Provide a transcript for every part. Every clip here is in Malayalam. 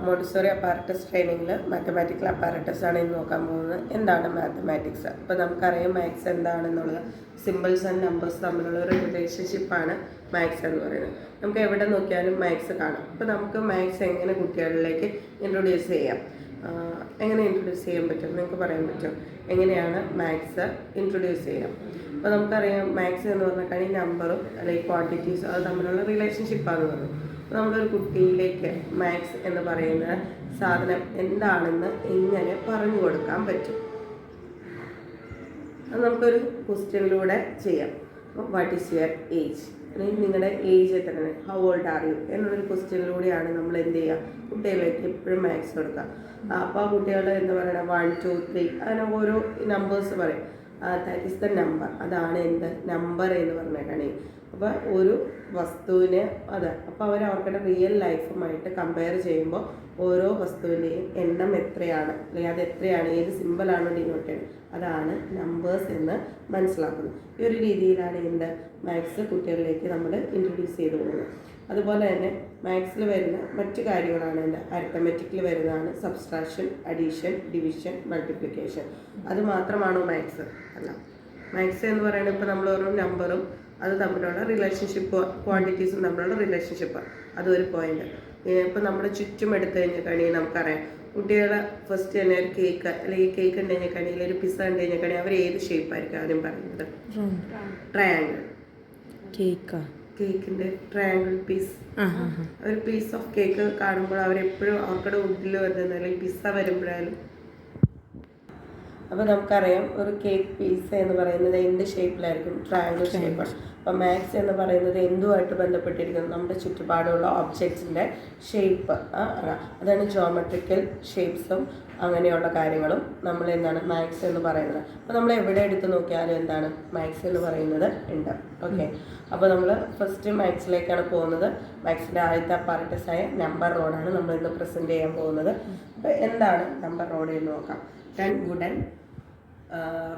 മോണ്ടിസോറി അപ്പാരറ്റസ് ട്രെയിനിങ്ങിൽ മാത്തമാറ്റിക്കൽ അപ്പാരറ്റസ് ആണ് ഇന്ന് നോക്കാൻ പോകുന്നത്. എന്താണ് മാത്തമാറ്റിക്സ്? അപ്പോൾ നമുക്കറിയാം മാത്സ് എന്താണെന്നുള്ളത്. സിമ്പിൾസ് ആൻഡ് നമ്പേഴ്സ് തമ്മിലുള്ള ഒരു റിലേഷൻഷിപ്പാണ് മാത്സ് എന്ന് പറയുന്നത്. നമുക്ക് എവിടെ നോക്കിയാലും മാത്സ് കാണാം. അപ്പോൾ നമുക്ക് മാത്സ് എങ്ങനെ കുട്ടികളിലേക്ക് ഇൻട്രൊഡ്യൂസ് ചെയ്യാം, എങ്ങനെ ഇൻട്രൊഡ്യൂസ് ചെയ്യാൻ പറ്റും നിങ്ങൾക്ക് പറയാൻ പറ്റും? എങ്ങനെയാണ് മാത്സ് ഇൻട്രൊഡ്യൂസ് ചെയ്യാം? അപ്പോൾ നമുക്കറിയാം മാത്സ് എന്ന് പറഞ്ഞാൽ നമ്പറും അല്ലെങ്കിൽ ക്വാണ്ടിറ്റീസും അത് തമ്മിലുള്ള റിലേഷൻഷിപ്പാണെന്ന് പറഞ്ഞു. അപ്പോൾ നമ്മളൊരു കുട്ടിയിലേക്ക് മാത്സ് എന്ന് പറയുന്ന സാധനം എന്താണെന്ന് എങ്ങനെ പറഞ്ഞു കൊടുക്കാൻ പറ്റും? അത് നമുക്കൊരു ക്വസ്റ്റ്യനിലൂടെ ചെയ്യാം. വാട്ട് ഈസ് യുവർ ഏജ്, അല്ലെങ്കിൽ നിങ്ങളുടെ ഏജ് എത്രയാണ്, ഹൗ ഓൾഡ് ആർ യു എന്നുള്ളൊരു ക്വസ്റ്റ്യനിലൂടെയാണ് നമ്മൾ എന്ത് ചെയ്യുക, കുട്ടികളിലേക്ക് എപ്പോഴും മാത്സ് കൊടുക്കുക. അപ്പോൾ ആ കുട്ടികൾ എന്താ പറയുക, 1 2 3 അങ്ങനെ ഓരോ നമ്പേഴ്സ് പറയും. That is the number. അതാണ് എന്ത് നമ്പർ എന്ന് പറഞ്ഞേക്കണേ. അപ്പോൾ ഒരു വസ്തുവിനെ അപ്പോൾ അവരുടെ റിയൽ ലൈഫുമായിട്ട് കമ്പയർ ചെയ്യുമ്പോൾ ഓരോ വസ്തുവിൻ്റെയും എണ്ണം എത്രയാണ്, അല്ലെങ്കിൽ അത് എത്രയാണ്, ഏത് സിമ്പിളാണോ ഡിനോട്ട് ചെയ്യുന്നത്, അതാണ് നമ്പേഴ്സ് എന്ന് മനസ്സിലാക്കുന്നത്. ഈ ഒരു രീതിയിലാണ് എന്ത് മാത്സ് കുട്ടികളിലേക്ക് നമ്മൾ ഇൻട്രൊഡ്യൂസ് ചെയ്ത് പോകുന്നത്. അതുപോലെ തന്നെ മാത്സിൽ വരുന്ന മറ്റു കാര്യങ്ങളാണ് എന്ത് അരിത്തമെറ്റിക്കിൽ വരുന്നതാണ് സബ്സ്ട്രാക്ഷൻ, അഡീഷൻ, ഡിവിഷൻ, മൾട്ടിപ്ലിക്കേഷൻ. അത് മാത്രമാണോ മാത്സ്? അല്ല. മാത്സ് എന്ന് പറയുന്നത് ഇപ്പോൾ നമ്മൾ ഓരോ നമ്പറും അത് തമ്മിലുള്ള റിലേഷൻഷിപ്പ്, ക്വാണ്ടിറ്റീസും തമ്മിലുള്ള റിലേഷൻഷിപ്പ്, അതൊരു പോയിന്റ്. ഇപ്പം നമ്മുടെ ചുറ്റും എടുത്തു കഴിഞ്ഞാൽ നമുക്കറിയാം കുട്ടികളെ ഫസ്റ്റ് തന്നെ ഒരു കേക്ക്, അല്ലെങ്കിൽ കേക്ക് ഉണ്ട് കഴിഞ്ഞാൽ ഒരു പിസ്സ ഉണ്ട് കഴിഞ്ഞാൽ അവർ ഏത് ഷേപ്പായിരിക്കും ആദ്യം പറയുന്നത്? ട്രയാങ്കിൾ. കേക്കിൻ്റെ ട്രയാങ്കിൾ പീസ്. ഒരു പീസ് ഓഫ് കേക്ക് കാണുമ്പോൾ അവരെപ്പോഴും അവർക്കടെ ഉള്ളിൽ വരുന്നത്, അല്ലെങ്കിൽ പിസ്സ വരുമ്പോഴായാലും. അപ്പോൾ നമുക്കറിയാം ഒരു കേക്ക് പീസ് എന്ന് പറയുന്നത് എന്ത് ഷേപ്പിലായിരിക്കും? ട്രയാങ്കിൾ ഷേപ്പാണ്. അപ്പോൾ മാത്സ് എന്ന് പറയുന്നത് എന്തുമായിട്ട് ബന്ധപ്പെട്ടിരിക്കുന്നത്? നമ്മുടെ ചുറ്റുപാടുള്ള ഒബ്ജക്ട്സിൻ്റെ ഷേപ്പ് അതാണ്. ജോമെട്രിക്കൽ ഷേപ്സും അങ്ങനെയുള്ള കാര്യങ്ങളും നമ്മൾ എന്താണ് മാത്സ് എന്ന് പറയുന്നത്. അപ്പോൾ നമ്മൾ എവിടെ എടുത്ത് നോക്കിയാലും എന്താണ് മാത്സ് എന്ന് പറയുന്നത് ഉണ്ട്. ഓക്കെ, അപ്പോൾ നമ്മൾ ഫസ്റ്റ് മാത്സിലേക്കാണ് പോകുന്നത്. മാത്സിൻ്റെ ആദ്യത്തെ അപ്പാരറ്റസായ നമ്പർ റോഡാണ് നമ്മൾ ഇന്ന് പ്രസൻറ്റ് ചെയ്യാൻ പോകുന്നത്. അപ്പോൾ എന്താണ് നമ്പർ റോഡ് എന്ന് നോക്കാം. 10 വുഡൻ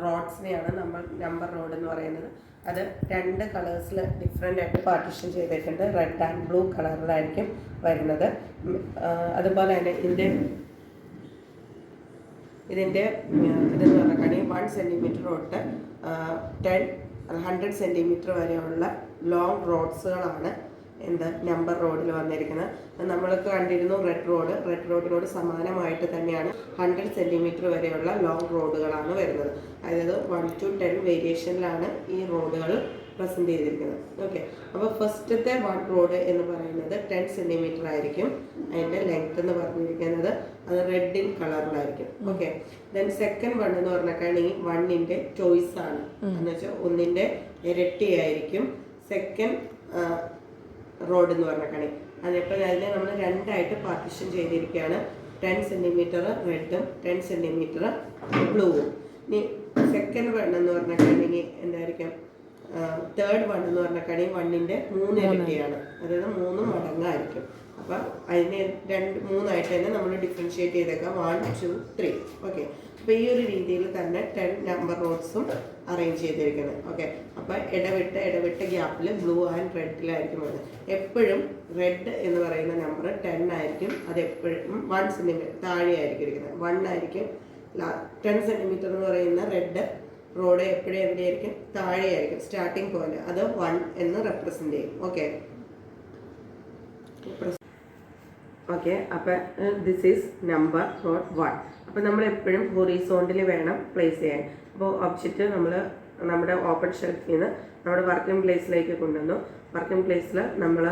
റോഡ്സിനെയാണ് നമ്മൾ നമ്പർ റോഡ് എന്ന് പറയുന്നത്. അത് 2 കളേഴ്സിൽ ഡിഫറെൻ്റ് ആയിട്ട് പാർട്ടീഷൻ ചെയ്തിട്ടുണ്ട്. റെഡ് ആൻഡ് ബ്ലൂ കളറിലായിരിക്കും വരുന്നത്. അതുപോലെ തന്നെ ഇതിൻ്റെ ഇതെന്ന് പറഞ്ഞാൽ 1 സെൻറ്റിമീറ്റർ തൊട്ട് 100 സെൻറ്റിമീറ്റർ വരെയുള്ള ലോങ് റോഡ്സുകളാണ് എന്ത് നമ്പർ റോഡിൽ വന്നിരിക്കുന്നത്. നമ്മൾക്ക് കണ്ടിരുന്നു റെഡ് റോഡിനോട് സമാനമായിട്ട് തന്നെയാണ് 100 സെൻറ്റിമീറ്റർ വരെയുള്ള ലോങ് റോഡുകളാണ് വരുന്നത്. അതായത് 1 to 10 വേരിയേഷനിലാണ് ഈ റോഡുകൾ പ്രസൻറ്റ് ചെയ്തിരിക്കുന്നത്. ഓക്കെ, അപ്പോൾ ഫസ്റ്റത്തെ 1 റോഡ് എന്ന് പറയുന്നത് 10 സെൻറ്റിമീറ്റർ ആയിരിക്കും. അതിൻ്റെ ലെങ്ത് എന്ന് പറഞ്ഞിരിക്കുന്നത് അത് റെഡ് ഇൻ കളറിലായിരിക്കും. ഓക്കെ, ദെൻ സെക്കൻഡ് 1 എന്ന് പറഞ്ഞിട്ടുണ്ടെങ്കിൽ 1ൻ്റെ ചോയ്സ് ആണ്, എന്ന് വെച്ചാൽ 1ൻ്റെ ഇരട്ടിയായിരിക്കും സെക്കൻഡ് റോഡ് എന്ന് പറഞ്ഞിട്ടുണ്ടെങ്കിൽ. അതേപോലെ അതിനെ നമ്മൾ 2ആയിട്ട് പാർട്ടീഷൻ ചെയ്തിരിക്കുകയാണ്. 10 സെൻറ്റിമീറ്റർ റെഡും 10 സെൻറ്റിമീറ്റർ ബ്ലൂവും. ഇനി സെക്കൻഡ് 1 എന്ന് പറഞ്ഞിട്ടുണ്ടെങ്കിൽ എന്തായിരിക്കും? തേർഡ് 1 എന്ന് പറഞ്ഞിട്ടുണ്ടെങ്കിൽ 1ൻ്റെ 3 ഇരട്ടിയാണ്, അതായത് 3 മടങ്ങായിരിക്കും. അപ്പം അതിനെ 3ആയിട്ട് തന്നെ നമ്മൾ ഡിഫറൻഷിയേറ്റ് ചെയ്തേക്കാം. 1 2 3. ഓക്കെ, അപ്പോൾ ഈ ഒരു രീതിയിൽ തന്നെ 10 നമ്പർ റോഡ്സും അറേഞ്ച് ചെയ്തിരിക്കുന്നത്. ഓക്കെ, അപ്പോൾ ഇടവിട്ട ഗ്യാപ്പിൽ ബ്ലൂ ആൻഡ് റെഡിലായിരിക്കും വരുന്നത്. എപ്പോഴും റെഡ് എന്ന് പറയുന്ന നമ്പർ 10 ആയിരിക്കും. അത് എപ്പോഴും 1 സെൻറ്റിമീറ്റർ താഴെയായിരിക്കും ഇരിക്കുന്നത്. 1 ആയിരിക്കും 10 സെൻറ്റിമീറ്റർ എന്ന് പറയുന്ന റെഡ് റോഡ് എപ്പോഴും എവിടെയായിരിക്കും? താഴെയായിരിക്കും. സ്റ്റാർട്ടിങ് പോയിന്റ് അത് 1 എന്ന് റെപ്രസെൻ്റ് ചെയ്യും. ഓക്കെ, അപ്പോൾ ദിസ് ഈസ് നമ്പർ റോഡ് 1. അപ്പോൾ നമ്മൾ എപ്പോഴും ഹൊറിസോണ്ടലി വേണം പ്ലേസ് ചെയ്യാൻ. അപ്പോൾ ഒബ്ജക്റ്റ് നമ്മൾ നമ്മുടെ ഓപ്പൺ ഷെൽഫിൽ നിന്ന് നമ്മുടെ വർക്കിംഗ് പ്ലേസിലേക്ക് കൊണ്ടുവന്നു. വർക്കിംഗ് പ്ലേസിൽ നമ്മൾ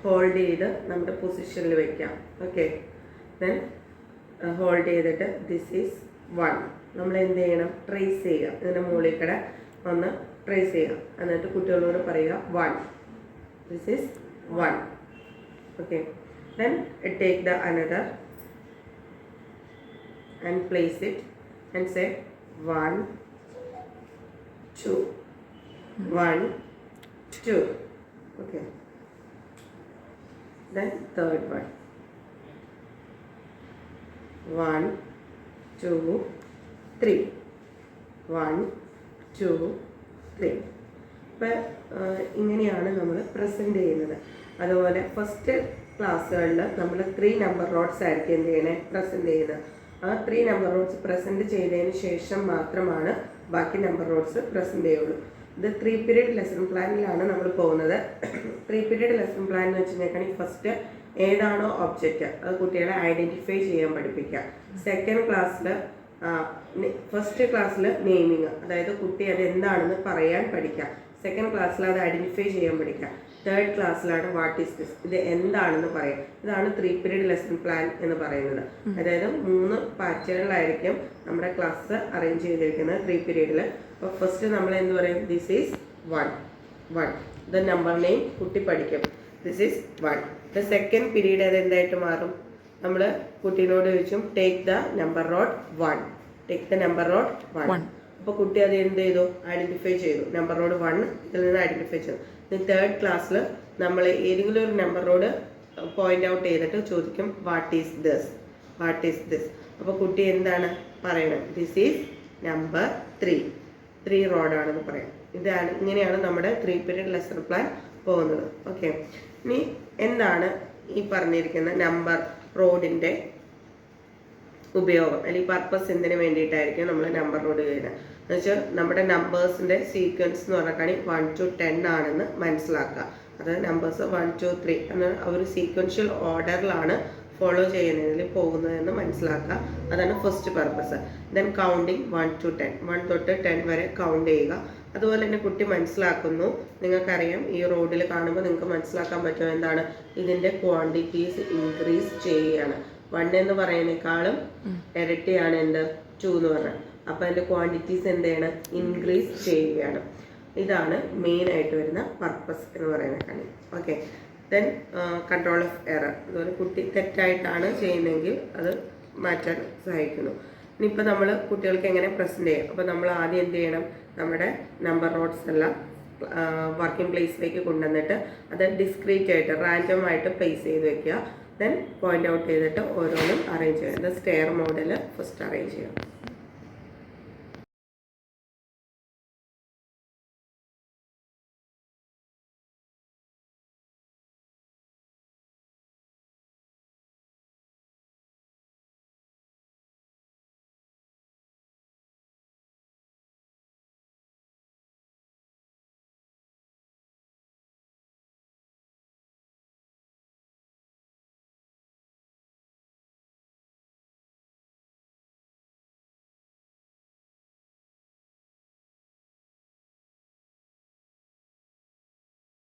ഹോൾഡ് ചെയ്ത് നമ്മുടെ പൊസിഷനിൽ വയ്ക്കാം. ഓക്കെ, ദെൻ ഹോൾഡ് ചെയ്തിട്ട് ദിസ് ഈസ് 1. നമ്മൾ എന്ത് ചെയ്യണം? ട്രേസ് ചെയ്യുക. ഇതിൻ്റെ മുകളിൽ കൂടെ ഒന്ന് ട്രേസ് ചെയ്യുക. എന്നിട്ട് കുട്ടികളോട് പറയുക 1. This is 1. Okay, then take the another and place it and say 1 2 1 2. Okay, then third 1 1 2 3 1 2 3. അപ്പോൾ ഇങ്ങനെയാണ് നമ്മൾ പ്രസൻറ്റ് ചെയ്യുന്നത്. അതുപോലെ ഫസ്റ്റ് ക്ലാസ്സുകളിൽ നമ്മൾ 3 നമ്പർ റോഡ്സ് ആയിരിക്കും എന്ത് ചെയ്യണേ പ്രസൻറ്റ് ചെയ്യുന്നത്. ആ 3 നമ്പർ റോഡ്സ് പ്രസൻറ്റ് ചെയ്തതിന് ശേഷം മാത്രമാണ് ബാക്കി നമ്പർ റോഡ്സ് പ്രസൻറ്റ് ചെയ്യുള്ളൂ. ഇത് 3 പീരീഡ് ലെസൺ പ്ലാനിലാണ് നമ്മൾ പോകുന്നത്. 3 പീരീഡ് ലെസൺ പ്ലാൻ എന്ന് വെച്ചിട്ടുണ്ടെങ്കിൽ ഫസ്റ്റ് ഏതാണോ ഒബ്ജക്റ്റ് അത് കുട്ടികളെ ഐഡൻറ്റിഫൈ ചെയ്യാൻ പഠിപ്പിക്കുക. സെക്കൻഡ് ക്ലാസ്സിൽ ഫസ്റ്റ് ക്ലാസ്സിൽ നെയിമിങ്, അതായത് കുട്ടി അത് എന്താണെന്ന് പറയാൻ പഠിക്കുക. സെക്കൻഡ് ക്ലാസ്സിൽ അത് ഐഡൻറ്റിഫൈ ചെയ്യാൻ പഠിക്കുക. തേർഡ് ക്ലാസ്സിലാണ് വാട്ട് ഈസ് ദിസ്, ഇത് എന്താണെന്ന് പറയാം. ഇതാണ് 3 പീരീഡ് ലെസൺ പ്ലാൻ എന്ന് പറയുന്നത്. അതായത് 3 പാറ്റേണിലായിരിക്കും നമ്മുടെ ക്ലാസ് അറേഞ്ച് ചെയ്തിരിക്കുന്നത് 3 പീരീഡിൽ. അപ്പോൾ ഫസ്റ്റ് നമ്മൾ എന്ത് പറയും, this is 1 the number name കുട്ടി പഠിക്കും. This is 1. The second period അത് എന്തായിട്ട് മാറും, നമ്മൾ കുട്ടീനോട് ചോദിച്ചും take the number rod 1, take the number rod 1. അപ്പോൾ കുട്ടി അത് എന്ത് ചെയ്തു, ഐഡൻറ്റിഫൈ ചെയ്തു. നമ്പർ റോഡ് 1 ഇതിൽ നിന്ന് ഐഡൻറ്റിഫൈ ചെയ്തു. തേർഡ് ക്ലാസ്സിൽ നമ്മൾ ഏതെങ്കിലും ഒരു നമ്പർ റോഡ് പോയിന്റ് ഔട്ട് ചെയ്തിട്ട് ചോദിക്കും വാട്ട് ഈസ് ദിസ്. അപ്പോൾ കുട്ടി എന്താണ് പറയണം, ദിസ് ഈസ് നമ്പർ 3 റോഡാണെന്ന് പറയാം. ഇങ്ങനെയാണ് നമ്മുടെ 3 പീരീഡ് ലെസൺ പ്ലാൻ പോകുന്നത്. ഓക്കെ, ഇനി എന്താണ് ഈ പറഞ്ഞിരിക്കുന്ന നമ്പർ റോഡിൻ്റെ ഉപയോഗം അല്ലെങ്കിൽ പർപ്പസ് എന്തിനു വേണ്ടിയിട്ടായിരിക്കും നമ്മൾ നമ്പർ റോഡ് ചെയ്യുന്നത് എന്ന് വെച്ചാൽ നമ്മുടെ നമ്പേഴ്സിൻ്റെ സീക്വൻസ് എന്ന് പറഞ്ഞാൽ 1 to 10 ആണെന്ന് മനസ്സിലാക്കുക. അതായത് നമ്പേഴ്സ് 1 2 3 എന്ന ഒരു സീക്വൻഷ്യൽ ഓർഡറിലാണ് ഫോളോ ചെയ്യുന്നതിൽ പോകുന്നതെന്ന് മനസ്സിലാക്കുക. അതാണ് first purpose. Then counting 1 to 10, 1 തൊട്ട് 10 വരെ കൗണ്ട് ചെയ്യുക. അതുപോലെ തന്നെ കുട്ടി മനസ്സിലാക്കുന്നു, നിങ്ങൾക്കറിയാം ഈ റോഡിൽ കാണുമ്പോൾ നിങ്ങൾക്ക് മനസ്സിലാക്കാൻ പറ്റുമോ എന്താണ് ഇതിൻ്റെ ക്വാണ്ടിറ്റീസ് ഇൻക്രീസ് ചെയ്യുകയാണ്. 1 എന്ന് പറയുന്നതിനേക്കാളും ഇരട്ടിയാണ് എന്ത് 2 എന്ന് പറഞ്ഞാൽ. അപ്പോൾ അതിൻ്റെ ക്വാണ്ടിറ്റീസ് എന്ത് ചെയ്യണം, ഇൻക്രീസ് ചെയ്യുകയാണ്. ഇതാണ് മെയിൻ ആയിട്ട് വരുന്ന പർപ്പസ് എന്ന് പറയുന്ന കളി. Okay, then control of error. അതുപോലെ കുട്ടി തെറ്റായിട്ടാണ് ചെയ്യുന്നതെങ്കിൽ അത് മാറ്റാൻ സഹായിക്കുന്നു. ഇനിയിപ്പോൾ നമ്മൾ കുട്ടികൾക്ക് എങ്ങനെ പ്രസൻറ്റ് ചെയ്യാം. അപ്പോൾ നമ്മൾ ആദ്യം എന്ത് ചെയ്യണം, നമ്മുടെ നമ്പർ റോഡ്സ് എല്ലാം വർക്കിംഗ് പ്ലേസിലേക്ക് കൊണ്ടുവന്നിട്ട് അത് ഡിസ്ക്രീറ്റ് ആയിട്ട് റാൻഡം ആയിട്ട് പ്ലേസ് ചെയ്ത് വെക്കുക. ദെൻ പോയിന്റ് ഔട്ട് ചെയ്തിട്ട് ഓരോന്നും അറേഞ്ച് ചെയ്യുക. സ്റ്റെയർ മോഡൽ ഫസ്റ്റ് അറേഞ്ച് ചെയ്യുക.